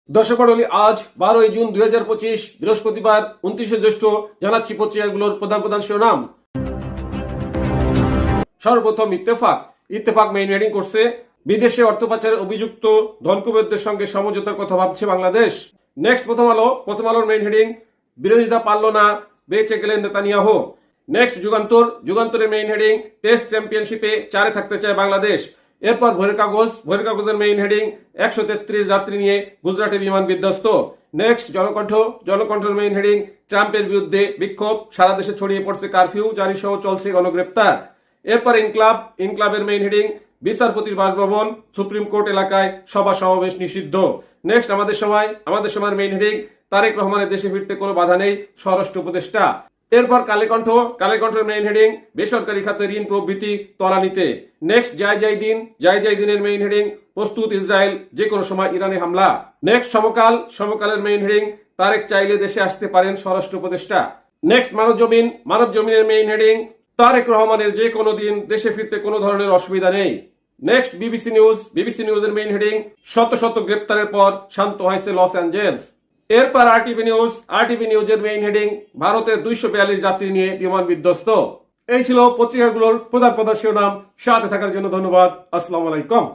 দর্শক মণ্ডলী, আজ 12 জুন 2025 বৃহস্পতিবার 29 জ্যৈষ্ঠ। জানাচ্ছি পত্রিকাগুলোর প্রধান প্রধান শিরোনাম। সর্বপ্রথম ইত্তেফাক মেইন হেডিং করছে, বিদেশে অর্থ পাচারের অভিযুক্ত ধনকুবেরদের সঙ্গে সমঝোতার কথা ভাবছে বাংলাদেশ। নেক্সট প্রথম আলোর মেইন হেডিং, বিরোধিতা পারল না, বেঁচে গেলেন নেতানিয়াহু। নেক্সট যুগান্তরের মেইন হেডিং, টেস্ট চ্যাম্পিয়নশিপে 4-এ থাকতে চায় বাংলাদেশ। এরপর ভোরের কাগজের মেইন হেডিং, 133 যাত্রী নিয়ে গুজরাটে বিমান বিধ্বস্ত। নেক্সট জনকণ্ঠের মেইন হেডিং, ট্রাম্পের বিরুদ্ধে বিক্ষোভ, সারা দেশে ছড়িয়ে পড়ছে কারফিউ জারি সহ চলছে গণগ্রেপ্তার। এরপর ইনক্লাবের মেইন হেডিং, বিচারপতির বাসভবন, সুপ্রিম কোর্ট এলাকায় সভা সমাবেশ নিষিদ্ধ। নেক্সট আমাদের সময়ের মেইন হেডিং, তারেক রহমানের দেশে ফিরতে কোনো বাধা নেই, স্বরাষ্ট্র উপদেষ্টা। এরপর কালের মেইন হেডিং, বেসরকারি খাতে ঋণ প্রবৃদ্ধি তলানিতে। নেক্সট জয় দিনের মেইন হেডিং, প্রস্তুত ইসরায়েল যে কোনো সময় ইরানে হামলা। নেক্সট সমকালের মেইন হেডিং, তারেক চাইলে দেশে আসতে পারেন স্বরাষ্ট্র উপদেষ্টা। নেক্সট মানবজমিনের মেইন হেডিং, তারেক রহমানের যে কোনো দিন দেশে ফিরতে কোনো ধরনের অসুবিধা নেই। নেক্সট বিবিসি নিউজের মেইন হেডিং, শত শত গ্রেপ্তারের পর শান্ত হয়েছে লস অ্যাঞ্জেলস। এরপর আরটিভি নিউজের মেইন হেডিং, ভারতের 242 যাত্রী নিয়ে বিমান বিধ্বস্ত। এই ছিল পত্রিকাগুলোর প্রধান শিরোনাম। সাথে থাকার জন্য ধন্যবাদ। আসসালামু আলাইকুম।